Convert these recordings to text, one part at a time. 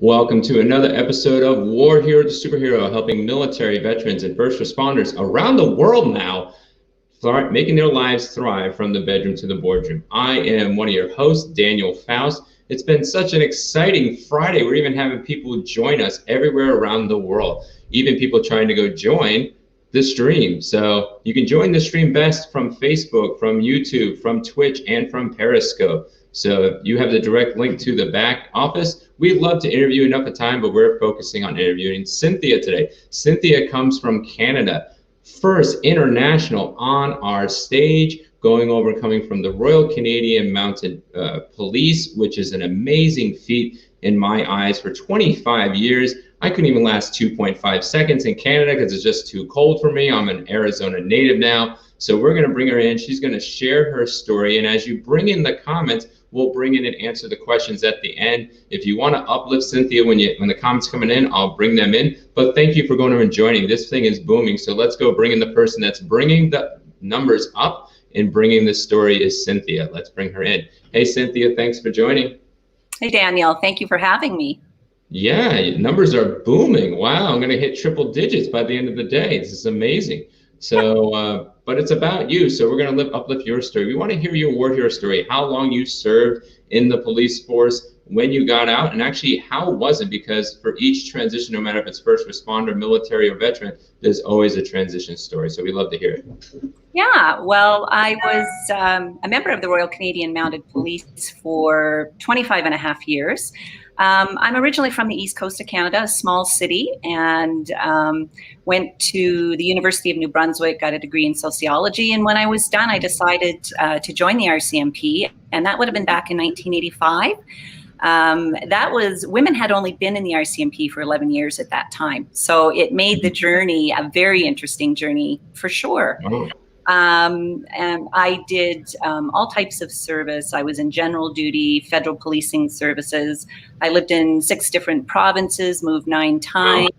Welcome to another episode of War Hero to Superhero, helping military veterans and first responders around the world now making their lives thrive from the bedroom to the boardroom. I am one of your hosts, Daniel Faust. It's been such an exciting Friday. We're even having people join us everywhere around the world, even people trying to go join the stream. So you can join the stream best from Facebook, from YouTube, from Twitch, and from Periscope. So if you have the direct link to the back office, we'd love to interview enough of time, but we're focusing on interviewing Cynthia today. Cynthia comes from Canada, first international on our stage, coming from the Royal Canadian Mounted Police, which is an amazing feat in my eyes. For 25 years, I couldn't even last 2.5 seconds in Canada because it's just too cold for me. I'm an Arizona native now. So we're going to bring her in. She's going to share her story. And as you bring in the comments, we'll bring in and answer the questions at the end. If you want to uplift Cynthia when the comments coming in, I'll bring them in. But thank you for going over and joining. This thing is booming. So let's go bring in the person that's bringing the numbers up and bringing the story is Cynthia. Let's bring her in. Hey, Cynthia, thanks for joining. Hey, Daniel. Thank you for having me. Yeah, numbers are booming. Wow, I'm going to hit triple digits by the end of the day. This is amazing. So, but it's about you. So we're going to uplift your story. We want to hear your war hero story, how long you served in the police force, when you got out, and actually how was it? Because for each transition, no matter if it's first responder, military, or veteran, there's always a transition story. So we'd love to hear it. Yeah, well, I was a member of the Royal Canadian Mounted Police for 25 and a half years. I'm originally from the East Coast of Canada, a small city, and went to the University of New Brunswick, got a degree in sociology. And when I was done, I decided to join the RCMP, and that would have been back in 1985. Women had only been in the RCMP for 11 years at that time. So it made the journey a very interesting journey for sure. Oh. And I did all types of service. I was in general duty, federal policing services. I lived in 6 different provinces, moved 9 times.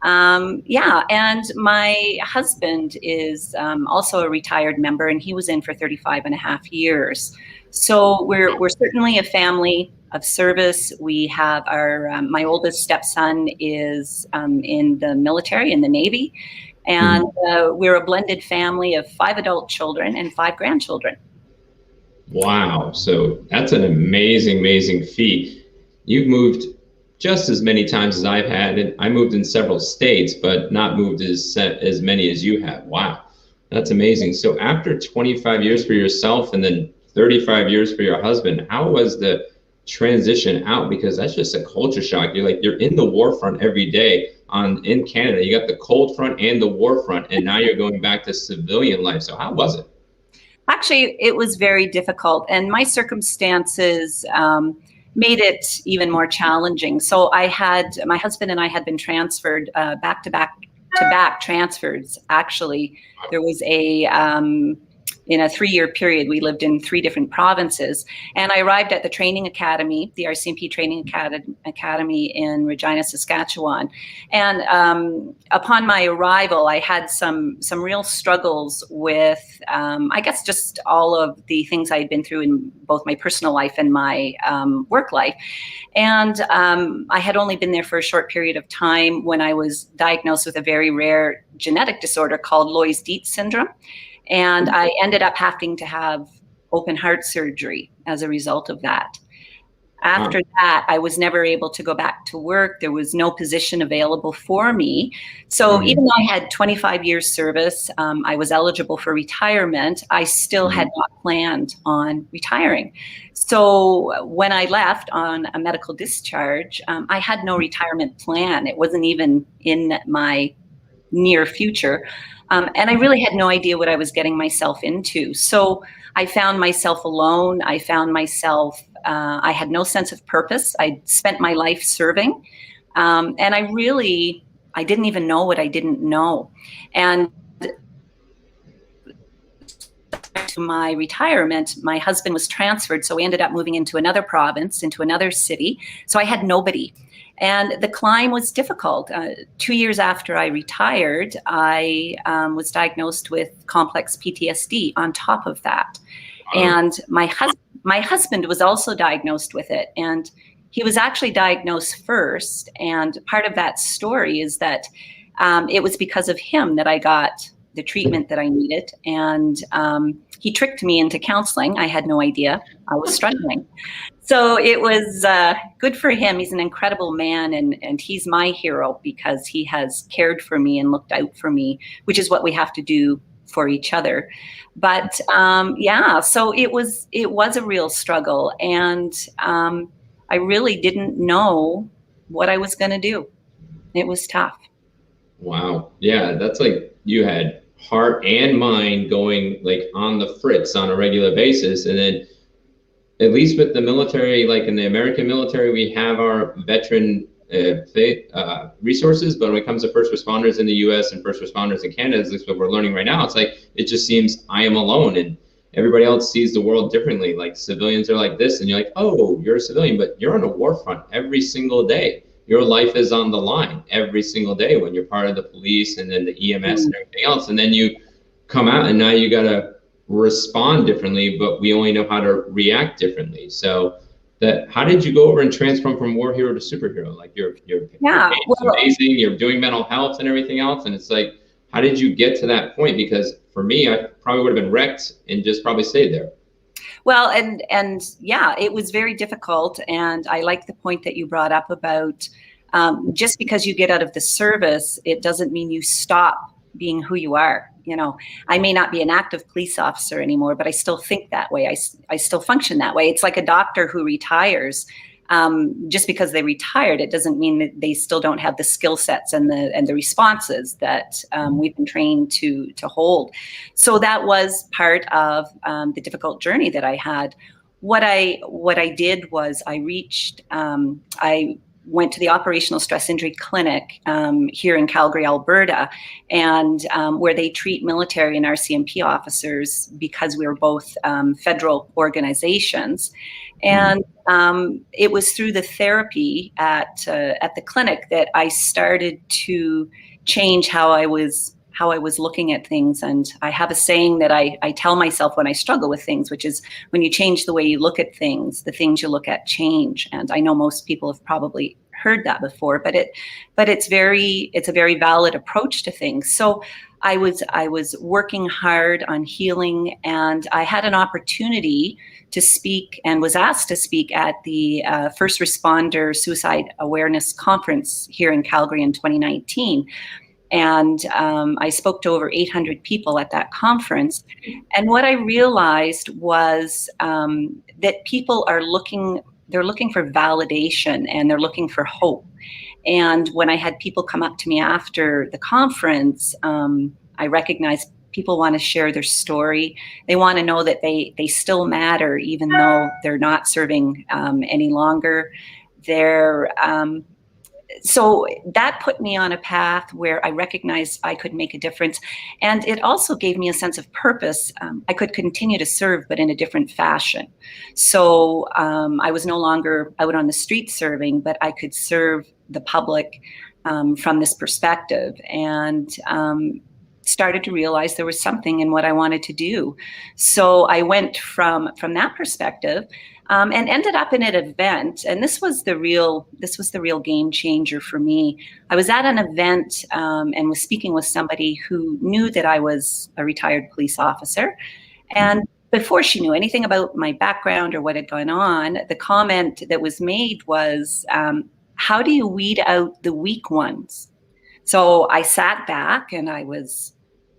Yeah, and my husband is also a retired member, and he was in for 35 and a half years. So we're certainly a family of service. We have my oldest stepson is in the military, in the Navy. And we're a blended family of 5 adult children and 5 grandchildren. Wow. So that's an amazing, amazing feat. You've moved just as many times as I've had. And I moved in several states, but not moved as many as you have. Wow. That's amazing. So after 25 years for yourself and then 35 years for your husband, how was the transition out? Because that's just a culture shock. You're in the war front every day. In Canada, you got the cold front and the war front, and now you're going back to civilian life. So how was it? Actually, it was very difficult, and my circumstances made it even more challenging. So my husband and I had been transferred back-to-back transfers. Actually, there was in a 3-year period, we lived in 3 different provinces. And I arrived at the training academy, the RCMP training academy in Regina, Saskatchewan. And upon my arrival, I had some real struggles with, I guess, just all of the things I had been through in both my personal life and my work life. And I had only been there for a short period of time when I was diagnosed with a very rare genetic disorder called Loeys-Dietz syndrome. And I ended up having to have open heart surgery as a result of that. After that, I was never able to go back to work. There was no position available for me. So even though I had 25 years service, I was eligible for retirement, I still had not planned on retiring. So when I left on a medical discharge, I had no retirement plan. It wasn't even in my near future. And I really had no idea what I was getting myself into. So I found myself alone. I found myself, I had no sense of purpose. I spent my life serving. And I didn't even know what I didn't know. And to my retirement, my husband was transferred. So we ended up moving into another province, into another city. So I had nobody. And the climb was difficult. 2 years after I retired, I was diagnosed with complex PTSD on top of that. And my husband was also diagnosed with it. And he was actually diagnosed first. And part of that story is that it was because of him that I got the treatment that I needed. And he tricked me into counseling. I had no idea I was struggling. So it was good for him. He's an incredible man, and he's my hero because he has cared for me and looked out for me, which is what we have to do for each other. But yeah, so it was a real struggle, and I really didn't know what I was going to do. It was tough. Wow. Yeah, that's like you had heart and mind going like on the fritz on a regular basis. And then at least with the military, like in the American military, we have our veteran resources, but when it comes to first responders in the US and first responders in Canada, at least what we're learning right now, it's like, it just seems I am alone and everybody else sees the world differently. Like civilians are like this and you're like, oh, you're a civilian, but you're on a war front every single day. Your life is on the line every single day when you're part of the police and then the EMS and everything else. And then you come out and now you got to respond differently, but we only know how to react differently. So how did you go over and transform from war hero to superhero? Like you're amazing, you're doing mental health and everything else. And it's like, how did you get to that point? Because for me, I probably would have been wrecked and just probably stayed there. Well, and yeah, it was very difficult. And I like the point that you brought up about just because you get out of the service, it doesn't mean you stop being who you are. You know, I may not be an active police officer anymore, but I still think that way. I still function that way. It's like a doctor who retires. Just because they retired, it doesn't mean that they still don't have the skill sets and the responses that we've been trained to hold. So that was part of the difficult journey that I had. What I did was I went to the Operational Stress Injury Clinic here in Calgary, Alberta, and where they treat military and RCMP officers because we were both federal organizations. And it was through the therapy at the clinic that I started to change how I was looking at things. And I have a saying that I tell myself when I struggle with things, which is when you change the way you look at things, the things you look at change. And I know most people have probably heard that before, but it's a very valid approach to things. So I was working hard on healing, and I had an opportunity to speak and was asked to speak at the First Responder Suicide Awareness Conference here in Calgary in 2019. And I spoke to over 800 people at that conference. And what I realized was that people are looking for validation and they're looking for hope. And when I had people come up to me after the conference, I recognized people want to share their story. They want to know that they still matter, even though they're not serving any longer. So that put me on a path where I recognized I could make a difference. And it also gave me a sense of purpose. I could continue to serve, but in a different fashion. So I was no longer out on the street serving, but I could serve the public from this perspective, and started to realize there was something in what I wanted to do. So I went from that perspective. And ended up in an event, and this was the real game changer for me. I was at an event and was speaking with somebody who knew that I was a retired police officer, and before she knew anything about my background or what had gone on, the comment that was made was, "How do you weed out the weak ones?" So I sat back and I was,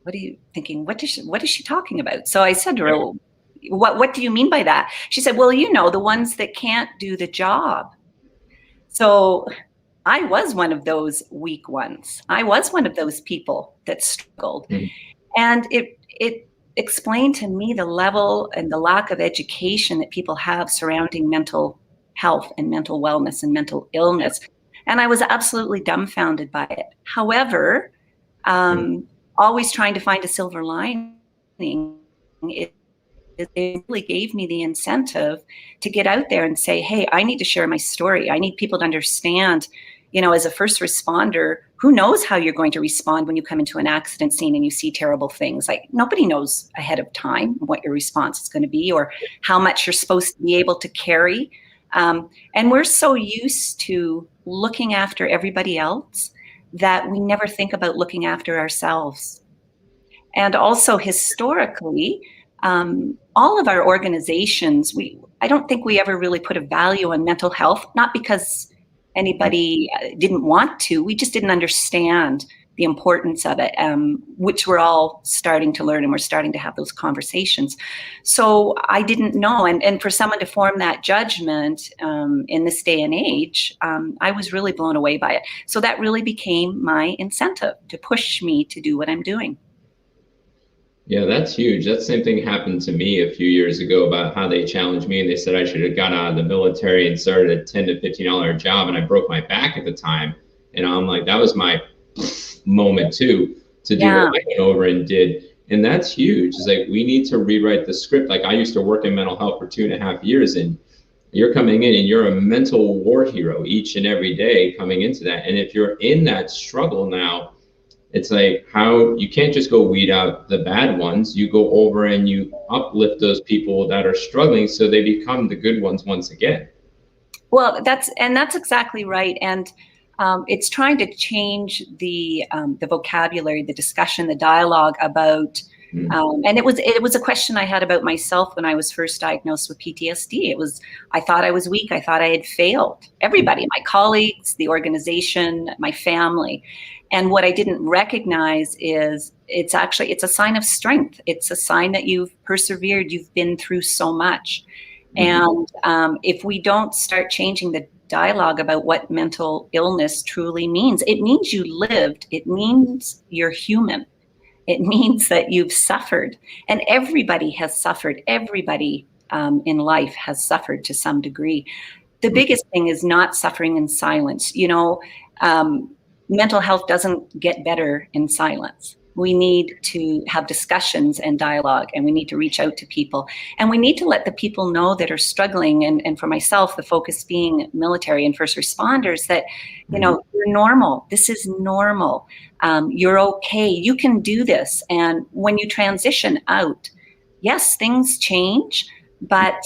what are you thinking? What is she talking about? So I said to her, What do you mean by that? She said, well, the ones that can't do the job. So I was one of those weak ones. I was one of those people that struggled. And it explained to me the level and the lack of education that people have surrounding mental health and mental wellness and mental illness. And I was absolutely dumbfounded by it. However, always trying to find a silver lining, it really gave me the incentive to get out there and say, hey, I need to share my story. I need people to understand, as a first responder, who knows how you're going to respond when you come into an accident scene and you see terrible things. Like, nobody knows ahead of time what your response is going to be or how much you're supposed to be able to carry. And we're so used to looking after everybody else that we never think about looking after ourselves. And also historically, all of our organizations, I don't think we ever really put a value on mental health, not because anybody didn't want to, we just didn't understand the importance of it, which we're all starting to learn, and we're starting to have those conversations. So I didn't know, and for someone to form that judgment in this day and age, I was really blown away by it. So that really became my incentive to push me to do what I'm doing. Yeah, that's huge. That same thing happened to me a few years ago about how they challenged me and they said I should have got out of the military and started a $10 to $15 job, and I broke my back at the time. And I'm like, that was my moment too, to do what I went over and did. And that's huge. It's like, we need to rewrite the script. Like, I used to work in mental health for 2.5 years, and you're coming in and you're a mental war hero each and every day coming into that. And if you're in that struggle now, it's like, how you can't just go weed out the bad ones. You go over and you uplift those people that are struggling so they become the good ones once again. Well, that's exactly right. And it's trying to change the vocabulary, the discussion, the dialogue about, and it was a question I had about myself when I was first diagnosed with PTSD. I thought I was weak. I thought I had failed everybody, my colleagues, the organization, my family. And what I didn't recognize is it's a sign of strength. It's a sign that you've persevered. You've been through so much. And if we don't start changing the dialogue about what mental illness truly means, it means you lived. It means you're human. It means that you've suffered. And everybody has suffered. Everybody in life has suffered to some degree. The biggest thing is not suffering in silence. Mental health doesn't get better in silence. We need to have discussions and dialogue, and we need to reach out to people. And we need to let the people know that are struggling, and for myself, the focus being military and first responders, that, you're normal. This is normal. You're okay. You can do this. And when you transition out, yes, things change, but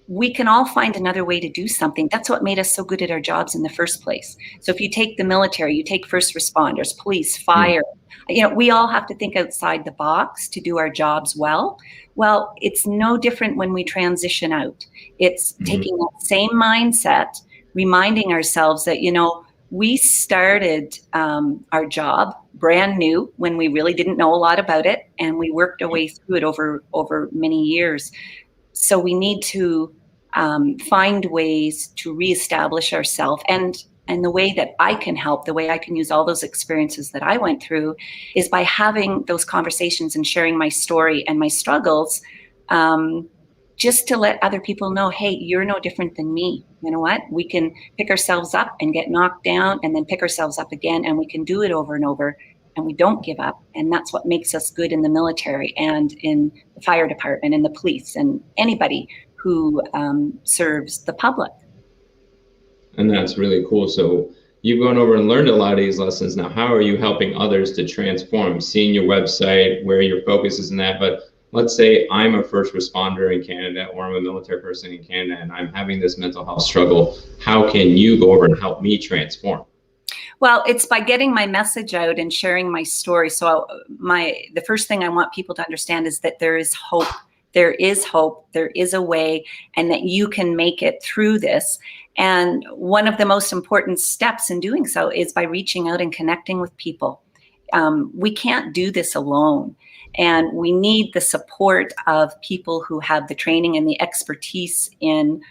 we can all find another way to do something. That's what made us so good at our jobs in the first place. So if you take the military, you take first responders, police, fire, we all have to think outside the box to do our jobs well. Well, it's no different when we transition out. It's taking that same mindset, reminding ourselves that, we started our job brand new when we really didn't know a lot about it, and we worked our way through it over many years. So we need to find ways to reestablish ourselves. And the way that I can help, the way I can use all those experiences that I went through, is by having those conversations and sharing my story and my struggles, just to let other people know, hey, you're no different than me. You know what? We can pick ourselves up and get knocked down and then pick ourselves up again, and we can do it over and over. And we don't give up. And that's what makes us good in the military and in the fire department and the police and anybody who serves the public. And that's really cool. So you've gone over and learned a lot of these lessons. Now, how are you helping others to transform? Seeing your website, where your focus is in that. But let's say I'm a first responder in Canada, or I'm a military person in Canada, and I'm having this mental health struggle. How can you go over and help me transform? Well, it's by getting my message out and sharing my story. So the first thing I want people to understand is that there is hope. There is hope. There is a way, and that you can make it through this. And one of the most important steps in doing so is by reaching out and connecting with people. We can't do this alone. And we need the support of people who have the training and the expertise in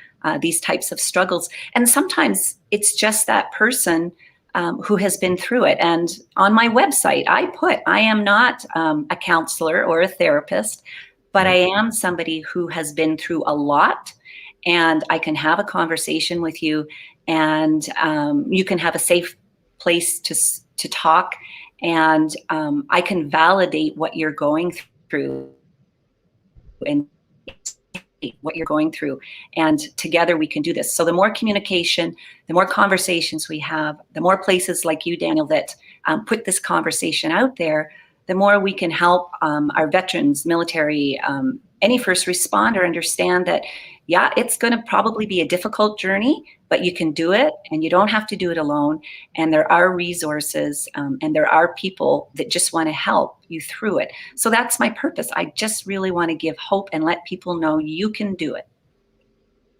these types of struggles. And sometimes it's just that person who has been through it. And on my website, I am not a counselor or a therapist, but I am somebody who has been through a lot, and I can have a conversation with you, and you can have a safe place to talk, and I can validate what you're going through and what you're going through, and together we can do this. So the more communication, the more conversations we have, the more places like you, Daniel, that put this conversation out there, the more we can help our veterans, military any first responder understand that, yeah, it's going to probably be a difficult journey, but you can do it, and you don't have to do it alone. And there are resources, and there are people that just want to help you through it. So that's my purpose. I just really want to give hope and let people know you can do it.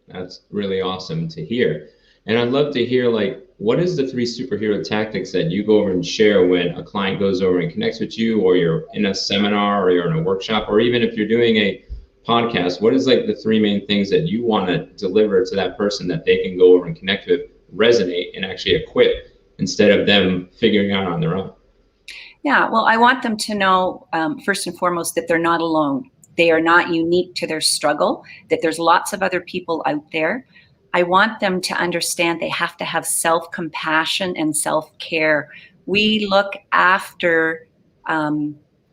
That's really awesome to hear. And I'd love to hear, like, what is the 3 superhero tactics that you go over and share when a client goes over and connects with you, or you're in a seminar, or you're in a workshop, or even if you're doing a podcast? What is like the 3 main things that you want to deliver to that person that they can go over and connect with, resonate, and actually equip, instead of them figuring out on their own? Yeah, well, I want them to know, first and foremost, that they're not alone. They are not unique to their struggle, that there's lots of other people out there. I want them to understand they have to have self-compassion and self-care. We look after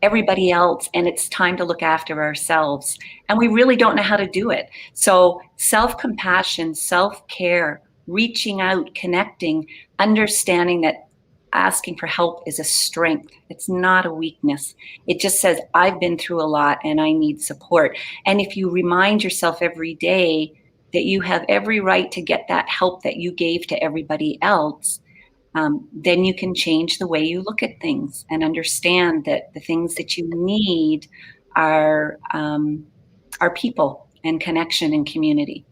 everybody else, and it's time to look after ourselves. And we really don't know how to do it. So self-compassion, self-care, reaching out, connecting, understanding that asking for help is a strength. It's not a weakness. It just says, I've been through a lot and I need support. And if you remind yourself every day that you have every right to get that help that you gave to everybody else, then you can change the way you look at things and understand that the things that you need are people and connection and community.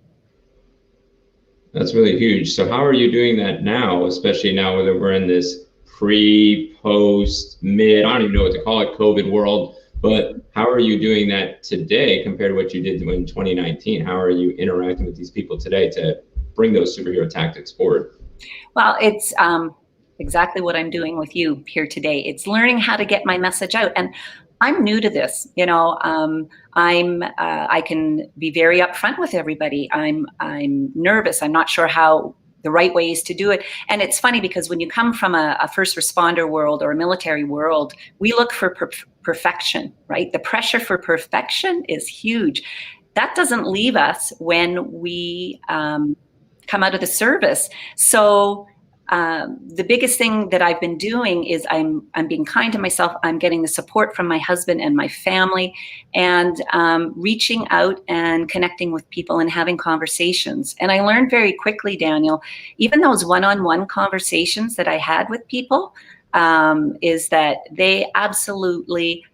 That's really huge. So how are you doing that now, especially now whether we're in this pre, post, mid, I don't even know what to call it, COVID world, but how are you doing that today compared to what you did in 2019? How are you interacting with these people today to bring those superhero tactics forward? Well, it's exactly what I'm doing with you here today. It's learning how to get my message out. And I'm new to this, you know. I can be very upfront with everybody. I'm nervous. I'm not sure how the right way is to do it. And it's funny because when you come from a first responder world or a military world, we look for perfection, right? The pressure for perfection is huge. That doesn't leave us when we come out of the service. So the biggest thing that I've been doing is I'm being kind to myself. I'm getting the support from my husband and my family, and reaching out and connecting with people and having conversations. And I learned very quickly, Daniel, even those one-on-one conversations that I had with people, is that they absolutely,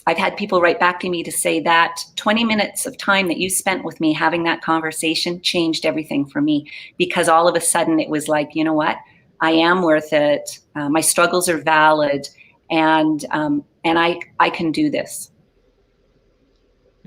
I've had people write back to me to say that 20 minutes of time that you spent with me having that conversation changed everything for me, because all of a sudden it was like, you know what, I am worth it. My struggles are valid, and I can do this.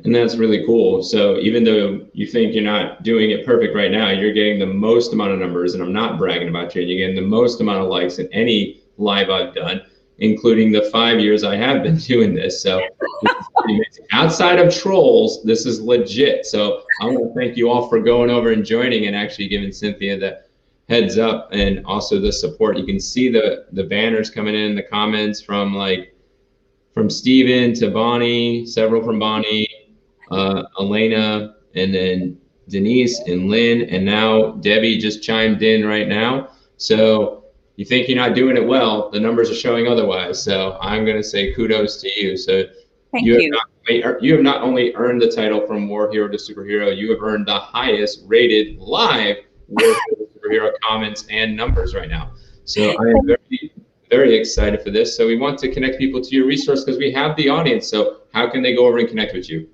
And that's really cool. So even though you think you're not doing it perfect right now, you're getting the most amount of numbers, and I'm not bragging about you, and you're getting the most amount of likes in any live I've done, including the 5 years I have been doing this. So this is pretty amazing. Outside of trolls, this is legit. So I want to thank you all for going over and joining and actually giving Cynthia the heads up and also the support. You can see the banners coming in, the comments from Steven to Bonnie, several from Bonnie, Elena, and then Denise and Lynn, and now Debbie just chimed in right now. So you think you're not doing it well, the numbers are showing otherwise. So I'm going to say kudos to you. So Thank you. You have not only earned the title from War Hero to Superhero, you have earned the highest rated live War Hero to Superhero comments and numbers right now. So I am very, very excited for this. So we want to connect people to your resource because we have the audience. So how can they go over and connect with you?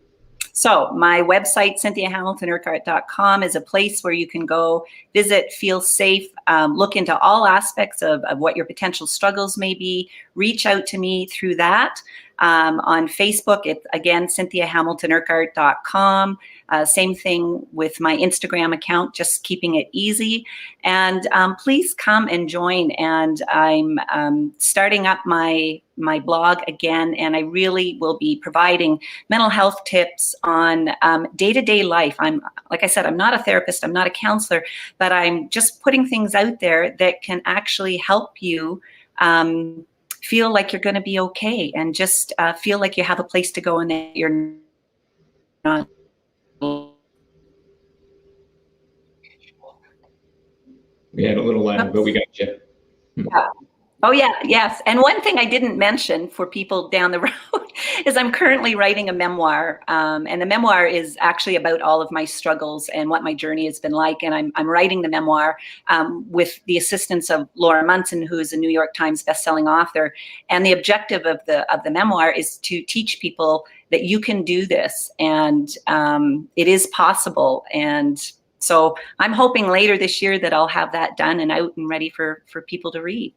So my website, CynthiaHamiltonUrquhart.com, is a place where you can go visit, feel safe, look into all aspects of what your potential struggles may be. Reach out to me through that. On Facebook, it's again, CynthiaHamiltonUrquhart.com. Same thing with my Instagram account, just keeping it easy. And please come and join. And I'm starting up my blog again, and I really will be providing mental health tips on day-to-day life. Like I said, I'm not a therapist, I'm not a counselor, but I'm just putting things out there that can actually help you feel like you're going to be okay, and just feel like you have a place to go and that you're not. We had a little lag, but we got you. Yeah. Oh yeah, yes. And one thing I didn't mention for people down the road is I'm currently writing a memoir, and the memoir is actually about all of my struggles and what my journey has been like. And I'm writing the memoir with the assistance of Laura Munson, who is a New York Times bestselling author. And the objective of the memoir is to teach people that you can do this, and it is possible. And so I'm hoping later this year that I'll have that done and out and ready for people to read.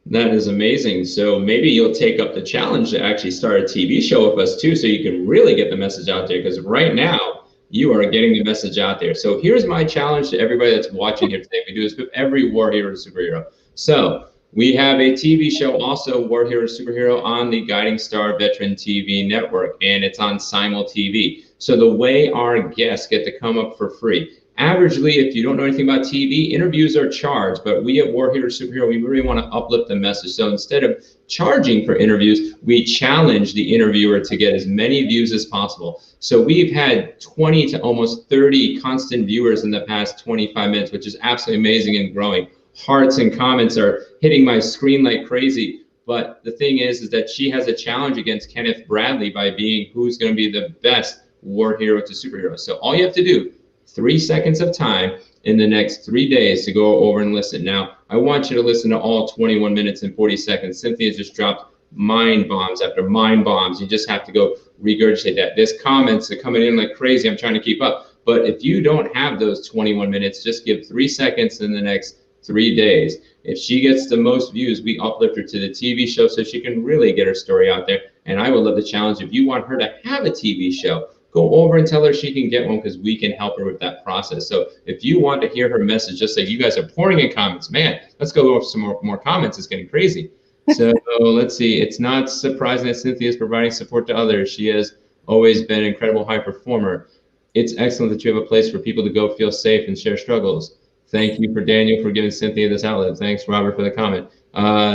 That is amazing. So maybe you'll take up the challenge to actually start a TV show with us too, so you can really get the message out there, because right now you are getting the message out there. So here's my challenge to everybody that's watching here today. We do this with every war hero to superhero. So we have a TV show also, War Hero to Superhero, on the Guiding Star Veteran TV network, and it's on Simul TV. So the way our guests get to come up for free. Averagely, if you don't know anything about TV, interviews are charged, but we at War Hero to Superhero, we really want to uplift the message. So instead of charging for interviews, we challenge the interviewer to get as many views as possible. So we've had 20 to almost 30 constant viewers in the past 25 minutes, which is absolutely amazing and growing. Hearts and comments are hitting my screen like crazy. But the thing is that she has a challenge against Kenneth Bradley by being who's going to be the best War Hero to Superhero. So all you have to do, 3 seconds of time in the next 3 days to go over and listen. Now, I want you to listen to all 21 minutes and 40 seconds. Cynthia just dropped mind bombs after mind bombs. You just have to go regurgitate that. There's comments are coming in like crazy. I'm trying to keep up. But if you don't have those 21 minutes, just give 3 seconds in the next 3 days. If she gets the most views, we uplift her to the TV show so she can really get her story out there. And I would love the challenge. If you want her to have a TV show, go over and tell her she can get one, because we can help her with that process. So if you want to hear her message, just like you guys are pouring in comments, man, let's go over some more comments. It's getting crazy. So let's see. It's not surprising that Cynthia is providing support to others. She has always been an incredible high performer. It's excellent that you have a place for people to go feel safe and share struggles. Thank you for Daniel for giving Cynthia this outlet. Thanks, Robert, for the comment.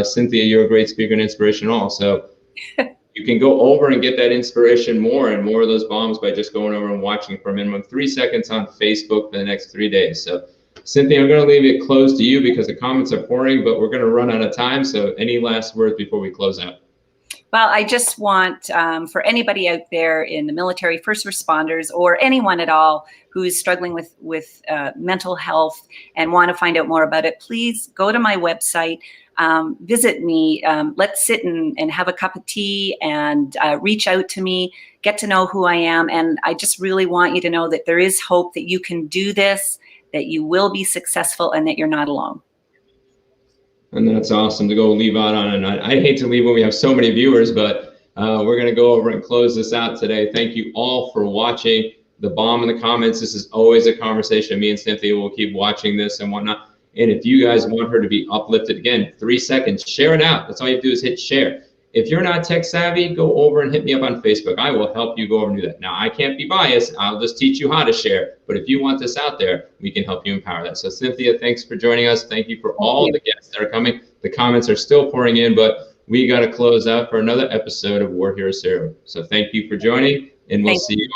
Cynthia, you're a great speaker and inspiration also. You can go over and get that inspiration more and more of those bombs by just going over and watching for a minimum 3 seconds on Facebook for the next 3 days. So Cynthia, I'm going to leave it closed to you because the comments are pouring, but we're going to run out of time. So any last words before we close out? Well, I just want for anybody out there in the military, first responders, or anyone at all who is struggling with mental health and want to find out more about it, please go to my website, visit me, let's sit and have a cup of tea and reach out to me, get to know who I am. And I just really want you to know that there is hope, that you can do this, that you will be successful, and that you're not alone. And that's awesome to go leave out on. And I hate to leave when we have so many viewers, but we're going to go over and close this out today. Thank you all for watching. The bomb in the comments. This is always a conversation. Me and Cynthia will keep watching this and whatnot. And if you guys want her to be uplifted, again, 3 seconds, share it out. That's all you have to do is hit share. If you're not tech savvy, go over and hit me up on Facebook. I will help you go over and do that. Now, I can't be biased. I'll just teach you how to share. But if you want this out there, we can help you empower that. So Cynthia, thanks for joining us. Thank you for all the guests that are coming. The comments are still pouring in, but we got to close out for another episode of War Hero Zero. So thank you for joining, and we'll see you on